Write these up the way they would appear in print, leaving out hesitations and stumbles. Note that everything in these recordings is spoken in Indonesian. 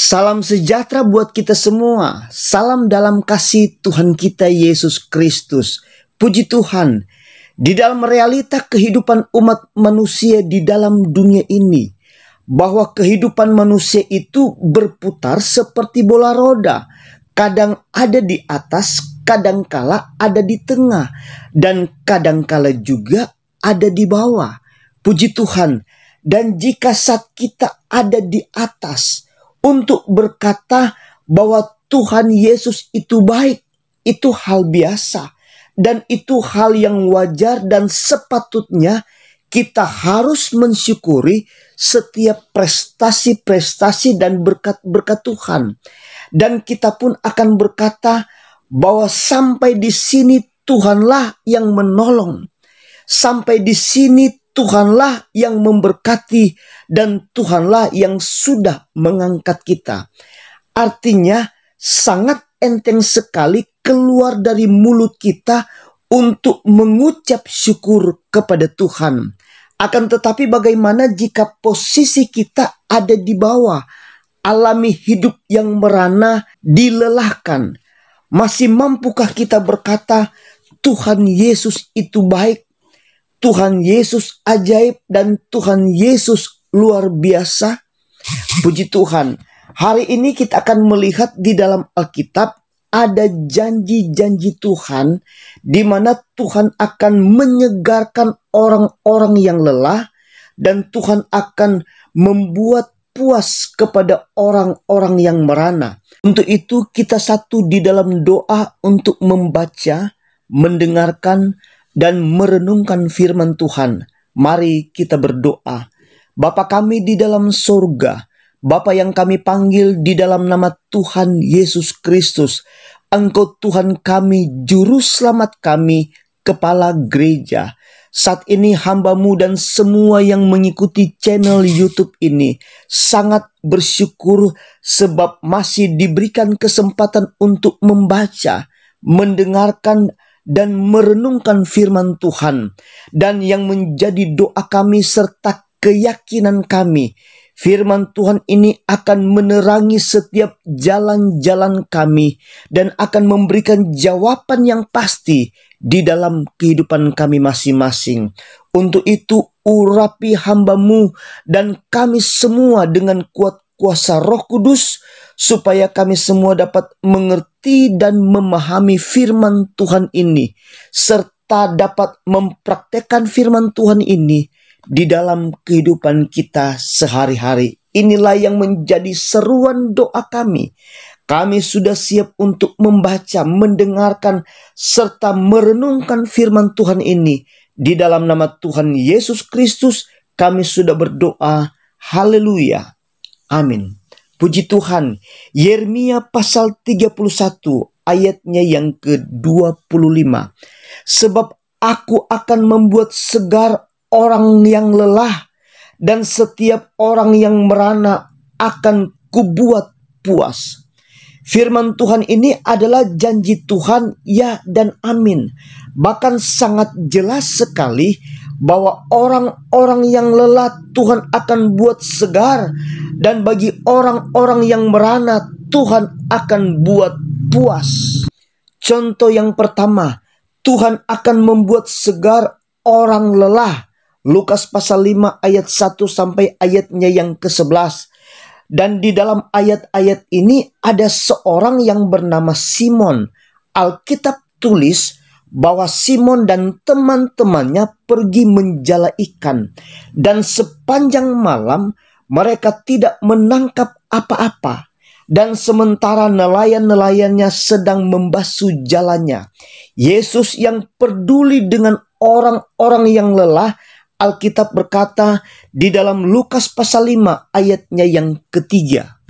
Salam sejahtera buat kita semua. Salam dalam kasih Tuhan kita Yesus Kristus. Puji Tuhan, di dalam realita kehidupan umat manusia di dalam dunia ini, bahwa kehidupan manusia itu berputar seperti bola roda. Kadang ada di atas, kadangkala ada di tengah, dan kadangkala juga ada di bawah. Puji Tuhan. Dan jika saat kita ada di atas, untuk berkata bahwa Tuhan Yesus itu baik, itu hal biasa. Dan itu hal yang wajar dan sepatutnya kita harus mensyukuri setiap prestasi-prestasi dan berkat-berkat Tuhan. Dan kita pun akan berkata bahwa sampai di sini Tuhanlah yang menolong. Sampai di sini Tuhanlah yang memberkati dan Tuhanlah yang sudah mengangkat kita. Artinya sangat enteng sekali keluar dari mulut kita untuk mengucap syukur kepada Tuhan. Akan tetapi bagaimana jika posisi kita ada di bawah, alami hidup yang merana, dilelahkan? Masih mampukah kita berkata Tuhan Yesus itu baik? Tuhan Yesus ajaib dan Tuhan Yesus luar biasa. Puji Tuhan. Hari ini kita akan melihat di dalam Alkitab ada janji-janji Tuhan di mana Tuhan akan menyegarkan orang-orang yang lelah dan Tuhan akan membuat puas kepada orang-orang yang merana. Untuk itu kita satu di dalam doa untuk membaca, mendengarkan, dan merenungkan firman Tuhan. Mari kita berdoa. Bapa kami di dalam surga, Bapa yang kami panggil di dalam nama Tuhan Yesus Kristus, Engkau Tuhan kami, Juru Selamat kami, Kepala Gereja. Saat ini hamba-Mu dan semua yang mengikuti channel YouTube ini sangat bersyukur sebab masih diberikan kesempatan untuk membaca, mendengarkan, dan merenungkan firman Tuhan. Dan yang menjadi doa kami serta keyakinan kami, firman Tuhan ini akan menerangi setiap jalan-jalan kami dan akan memberikan jawaban yang pasti di dalam kehidupan kami masing-masing. Untuk itu urapi hamba-Mu dan kami semua dengan kuat kuasa Roh Kudus, supaya kami semua dapat mengerti dan memahami firman Tuhan ini, serta dapat mempraktekkan firman Tuhan ini di dalam kehidupan kita sehari-hari. Inilah yang menjadi seruan doa kami. Kami sudah siap untuk membaca, mendengarkan, serta merenungkan firman Tuhan ini. Di dalam nama Tuhan Yesus Kristus kami sudah berdoa. Haleluya. Amin. Puji Tuhan. Yeremia pasal 31 ayatnya yang ke-25. Sebab aku akan membuat segar orang yang lelah dan setiap orang yang merana akan kubuat puas. Firman Tuhan ini adalah janji Tuhan, ya dan amin. Bahkan sangat jelas sekali bahwa orang-orang yang lelah Tuhan akan buat segar, dan bagi orang-orang yang merana Tuhan akan buat puas. Contoh yang pertama, Tuhan akan membuat segar orang lelah. Lukas pasal 5 ayat 1 sampai ayatnya yang ke-11. Dan di dalam ayat-ayat ini ada seorang yang bernama Simon. Alkitab tulis bahwa Simon dan teman-temannya pergi menjala ikan. Dan sepanjang malam mereka tidak menangkap apa-apa. Dan sementara nelayan-nelayannya sedang membasuh jalannya, Yesus yang peduli dengan orang-orang yang lelah, Alkitab berkata di dalam Lukas pasal 5 ayatnya yang ketiga.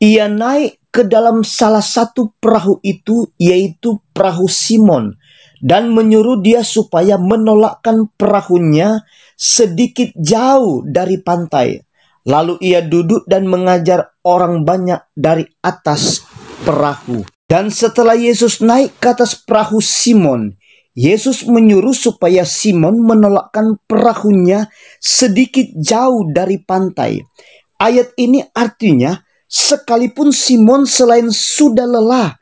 Ia naik ke dalam salah satu perahu itu, yaitu perahu Simon, dan menyuruh dia supaya menolakkan perahunya sedikit jauh dari pantai. Lalu ia duduk dan mengajar orang banyak dari atas perahu. Dan setelah Yesus naik ke atas perahu Simon, Yesus menyuruh supaya Simon menolakkan perahunya sedikit jauh dari pantai. Ayat ini artinya Sekalipun Simon selain sudah lelah,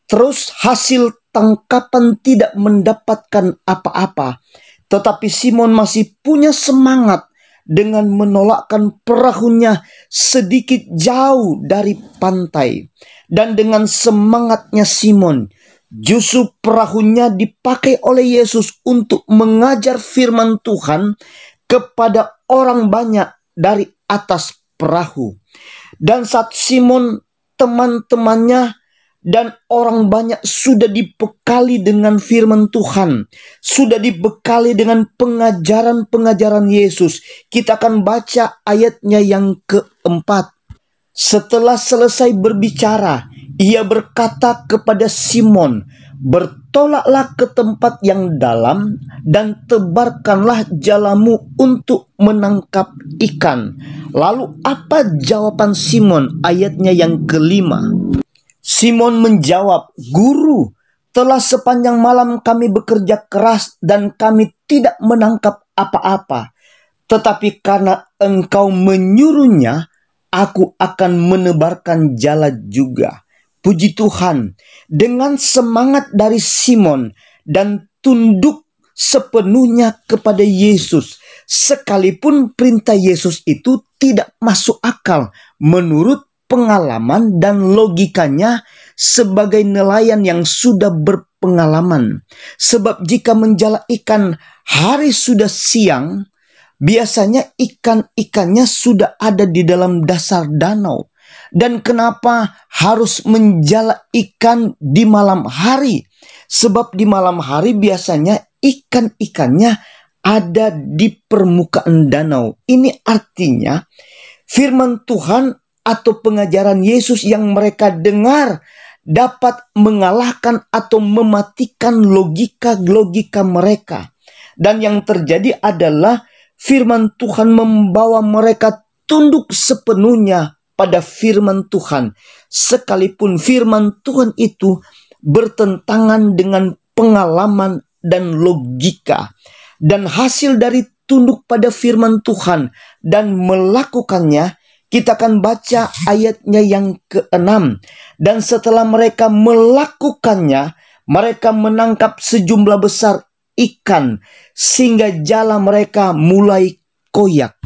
terus hasil tangkapan tidak mendapatkan apa-apa, tetapi Simon masih punya semangat dengan menolakkan perahunya sedikit jauh dari pantai. Dan dengan semangatnya Simon, justru perahunya dipakai oleh Yesus untuk mengajar firman Tuhan kepada orang banyak dari atas perahu. Dan saat Simon, teman-temannya, dan orang banyak sudah dibekali dengan firman Tuhan, sudah dibekali dengan pengajaran-pengajaran Yesus. Kita akan baca ayatnya yang keempat. Setelah selesai berbicara, ia berkata kepada Simon, "Bertolaklah ke tempat yang dalam dan tebarkanlah jalamu untuk menangkap ikan." Lalu apa jawaban Simon? Ayatnya yang kelima. Simon menjawab, "Guru, telah sepanjang malam kami bekerja keras dan kami tidak menangkap apa-apa. Tetapi karena Engkau menyuruhnya, aku akan menebarkan jala juga." Puji Tuhan, dengan semangat dari Simon dan tunduk sepenuhnya kepada Yesus, sekalipun perintah Yesus itu tidak masuk akal menurut pengalaman dan logikanya sebagai nelayan yang sudah berpengalaman. Sebab jika menjala ikan hari sudah siang, biasanya ikan-ikannya sudah ada di dalam dasar danau. Dan kenapa harus menjala ikan di malam hari? Sebab di malam hari biasanya ikan-ikannya ada di permukaan danau. Ini artinya firman Tuhan atau pengajaran Yesus yang mereka dengar dapat mengalahkan atau mematikan logika-logika mereka. Dan yang terjadi adalah firman Tuhan membawa mereka tunduk sepenuhnya pada firman Tuhan, sekalipun firman Tuhan itu bertentangan dengan pengalaman dan logika. Dan hasil dari tunduk pada firman Tuhan dan melakukannya, kita akan baca ayatnya yang ke-6. Dan setelah mereka melakukannya, mereka menangkap sejumlah besar ikan sehingga jala mereka mulai koyak.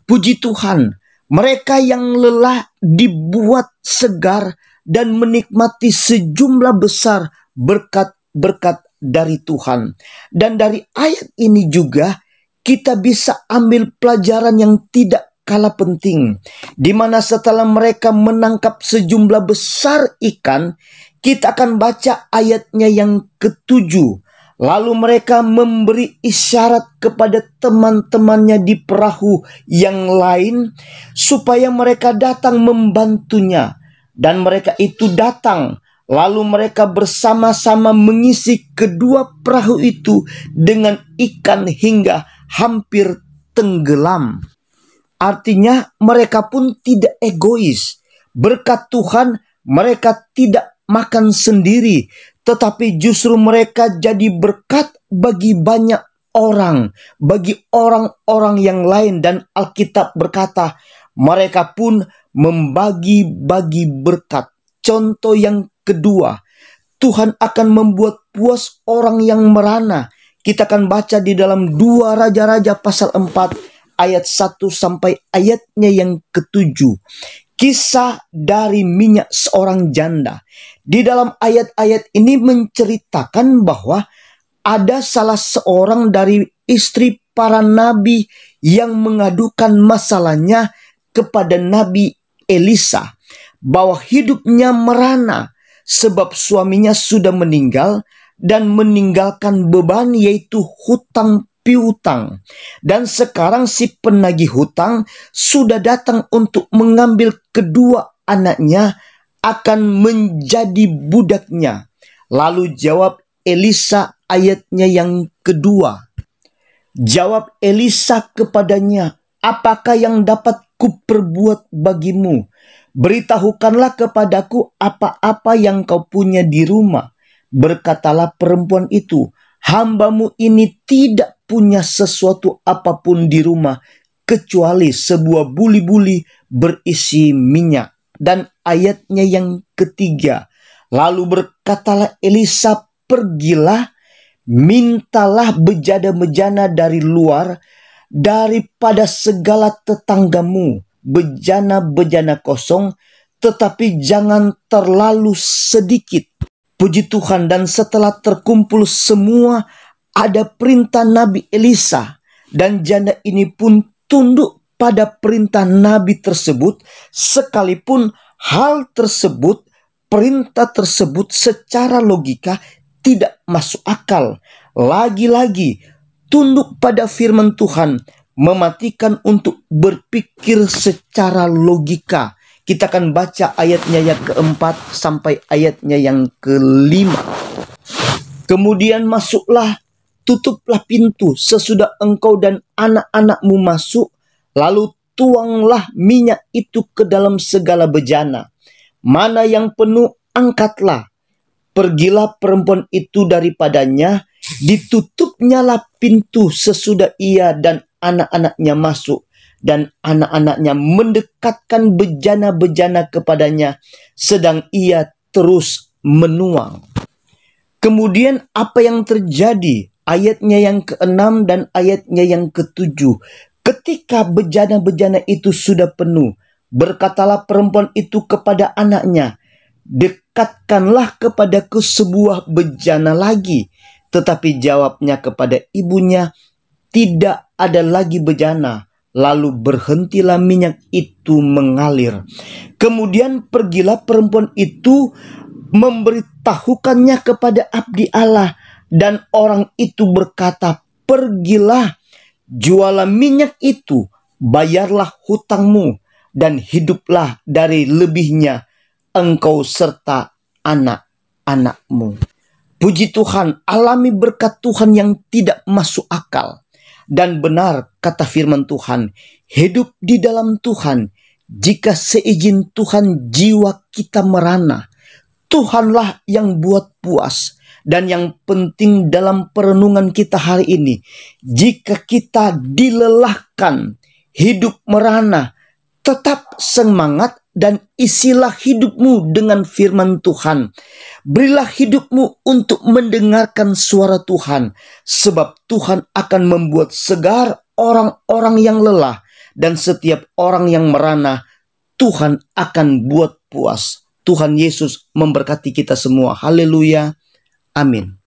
Puji Tuhan, mereka yang lelah dibuat segar dan menikmati sejumlah besar berkat-berkat dari Tuhan. Dan dari ayat ini juga kita bisa ambil pelajaran yang tidak kalah penting, di mana setelah mereka menangkap sejumlah besar ikan, kita akan baca ayatnya yang ke-7. Lalu mereka memberi isyarat kepada teman-temannya di perahu yang lain supaya mereka datang membantunya. Dan mereka itu datang, lalu mereka bersama-sama mengisi kedua perahu itu dengan ikan hingga hampir tenggelam. Artinya mereka pun tidak egois. Berkat Tuhan mereka tidak makan sendiri, tetapi justru mereka jadi berkat bagi banyak orang, bagi orang-orang yang lain. Dan Alkitab berkata, mereka pun membagi-bagi berkat. Contoh yang kedua, Tuhan akan membuat puas orang yang merana. Kita akan baca di dalam 2 Raja-Raja pasal 4 ayat 1 sampai ayatnya yang ke-7. Kisah dari minyak seorang janda. Di dalam ayat-ayat ini menceritakan bahwa ada salah seorang dari istri para nabi yang mengadukan masalahnya kepada Nabi Elisa, bahwa hidupnya merana sebab suaminya sudah meninggal dan meninggalkan beban, yaitu hutang piutang. Dan sekarang si penagih hutang sudah datang untuk mengambil kedua anaknya, akan menjadi budaknya. Lalu jawab Elisa ayatnya yang kedua. Jawab Elisa kepadanya, "Apakah yang dapat kuperbuat bagimu? Beritahukanlah kepadaku apa-apa yang kau punya di rumah." Berkatalah perempuan itu, "Hambamu ini tidak punya sesuatu apapun di rumah kecuali sebuah buli-buli berisi minyak." dan ayatnya yang ketiga. Lalu berkatalah Elisa, pergilah, mintalah bejana-bejana dari luar, daripada segala tetanggamu, bejana-bejana kosong, tetapi jangan terlalu sedikit. Puji Tuhan, dan setelah terkumpul semua, ada perintah Nabi Elisa, dan janda ini pun tunduk pada perintah Nabi tersebut, sekalipun hal tersebut, perintah tersebut secara logika tidak masuk akal. Lagi-lagi, tunduk pada firman Tuhan, mematikan untuk berpikir secara logika. Kita akan baca ayatnya yang keempat sampai ayatnya yang kelima. Kemudian masuklah, tutuplah pintu sesudah engkau dan anak-anakmu masuk, lalu tuanglah minyak itu ke dalam segala bejana. Mana yang penuh, angkatlah. Pergilah perempuan itu daripadanya, ditutupnyalah pintu sesudah ia dan anak-anaknya masuk, dan anak-anaknya mendekatkan bejana-bejana kepadanya, sedang ia terus menuang. Kemudian apa yang terjadi? Ayatnya yang ke-6 dan ayatnya yang ke-7. Ketika bejana-bejana itu sudah penuh, berkatalah perempuan itu kepada anaknya, dekatkanlah kepadaku sebuah bejana lagi. Tetapi jawabnya kepada ibunya, tidak ada lagi bejana. Lalu berhentilah minyak itu mengalir. Kemudian pergilah perempuan itu, memberitahukannya kepada abdi Allah, dan orang itu berkata, pergilah, jualah minyak itu, bayarlah hutangmu, dan hiduplah dari lebihnya engkau serta anak-anakmu. Puji Tuhan, alami berkat Tuhan yang tidak masuk akal. Dan benar kata firman Tuhan, hidup di dalam Tuhan, jika seizin Tuhan jiwa kita merana, Tuhanlah yang buat puas. Dan yang penting dalam perenungan kita hari ini, jika kita dilelahkan, hidup merana, tetap semangat dan isilah hidupmu dengan firman Tuhan. Berilah hidupmu untuk mendengarkan suara Tuhan, sebab Tuhan akan membuat segar orang-orang yang lelah, dan setiap orang yang merana, Tuhan akan buat puas. Tuhan Yesus memberkati kita semua. Haleluya. Amin.